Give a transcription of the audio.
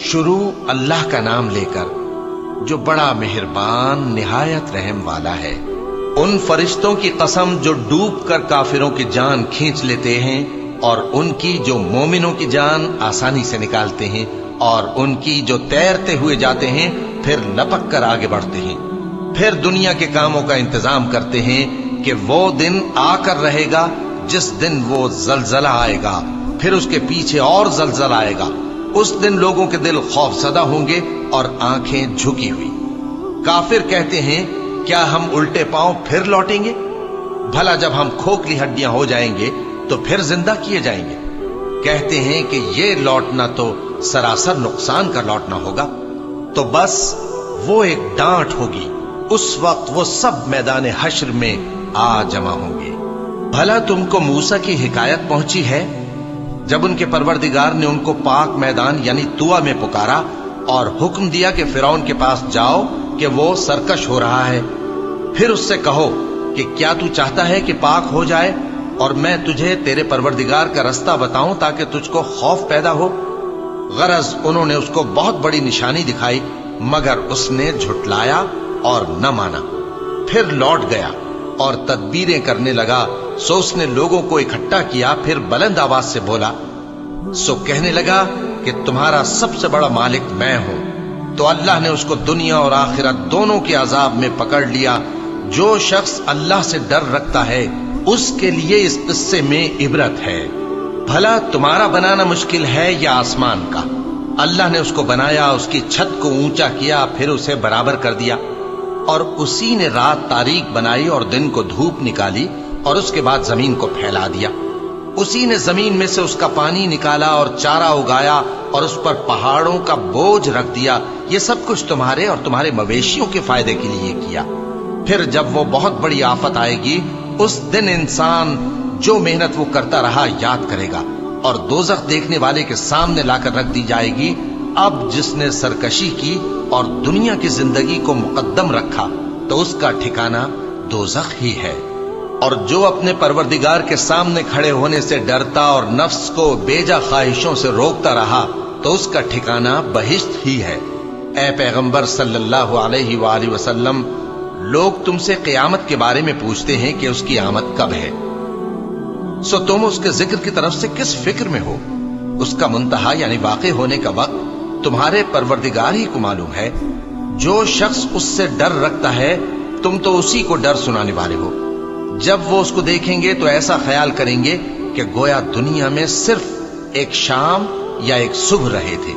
شروع اللہ کا نام لے کر جو بڑا مہربان نہایت رحم والا ہے۔ ان فرشتوں کی قسم جو ڈوب کر کافروں کی جان کھینچ لیتے ہیں، اور ان کی جو مومنوں کی جان آسانی سے نکالتے ہیں، اور ان کی جو تیرتے ہوئے جاتے ہیں پھر لپک کر آگے بڑھتے ہیں۔ پھر دنیا کے کاموں کا انتظام کرتے ہیں کہ وہ دن آ کر رہے گا جس دن وہ زلزلہ آئے گا، پھر اس کے پیچھے اور زلزلہ آئے گا۔ اس دن لوگوں کے دل خوف زدہ ہوں گے اور آنکھیں جھکی ہوئی۔ کافر کہتے ہیں کیا ہم الٹے پاؤں پھر لوٹیں گے؟ بھلا جب ہم کھوکھلی ہڈیاں ہو جائیں گے تو پھر زندہ کیے جائیں گے؟ کہتے ہیں کہ یہ لوٹنا تو سراسر نقصان کا لوٹنا ہوگا۔ تو بس وہ ایک ڈانٹ ہوگی، اس وقت وہ سب میدان حشر میں آ جمع ہوں گے۔ بھلا تم کو موسیٰ کی حکایت پہنچی ہے جب ان کے پروردگار نے ان کو پاک میدان یعنی طویٰ میں پکارا اور حکم دیا کہ فرعون کے پاس جاؤ کہ وہ سرکش ہو رہا ہے، پھر اس سے کہو کہ کیا تو چاہتا ہے کہ پاک ہو جائے اور میں تجھے تیرے پروردگار کا رستہ بتاؤں تاکہ تجھ کو خوف پیدا ہو؟ غرض انہوں نے اس کو بہت بڑی نشانی دکھائی مگر اس نے جھٹلایا اور نہ مانا۔ پھر لوٹ گیا اور تدبیریں کرنے لگا، سو اس نے لوگوں کو اکٹھا کیا، پھر بلند آواز سے بولا، سو کہنے لگا کہ تمہارا سب سے بڑا مالک میں ہوں۔ تو اللہ نے اس کو دنیا اور آخرت دونوں کے عذاب میں پکڑ لیا۔ جو شخص اللہ سے ڈر رکھتا ہے اس کے لیے اس قصے میں عبرت ہے۔ بھلا تمہارا بنانا مشکل ہے یا آسمان کا؟ اللہ نے اس کو بنایا، اس کی چھت کو اونچا کیا، پھر اسے برابر کر دیا، اور اسی نے رات تاریک بنائی اور دن کو دھوپ نکالی، اور اس کے بعد زمین کو پھیلا دیا۔ اسی نے زمین میں سے اس کا پانی نکالا اور چارہ اگایا اور اس پر پہاڑوں کا بوجھ رکھ دیا۔ یہ سب کچھ تمہارے اور تمہارے مویشیوں کے فائدے کے لیے کیا۔ پھر جب وہ بہت بڑی آفت آئے گی اس دن انسان جو محنت وہ کرتا رہا یاد کرے گا، اور دوزخ دیکھنے والے کے سامنے لا کر رکھ دی جائے گی۔ اب جس نے سرکشی کی اور دنیا کی زندگی کو مقدم رکھا تو اس کا ٹھکانہ دوزخ ہی ہے۔ اور جو اپنے پروردگار کے سامنے کھڑے ہونے سے ڈرتا اور نفس کو بیجا خواہشوں سے روکتا رہا تو اس کا ٹھکانہ بہشت ہی ہے۔ اے پیغمبر صلی اللہ علیہ وآلہ وسلم، لوگ تم سے قیامت کے بارے میں پوچھتے ہیں کہ اس کی آمد کب ہے، سو تم اس کے ذکر کی طرف سے کس فکر میں ہو؟ اس کا منتہا یعنی واقع ہونے کا وقت تمہارے پروردگار ہی کو معلوم ہے۔ جو شخص اس سے ڈر رکھتا ہے تم تو اسی کو ڈر سنانے والے ہو۔ جب وہ اس کو دیکھیں گے تو ایسا خیال کریں گے کہ گویا دنیا میں صرف ایک شام یا ایک صبح رہے تھے۔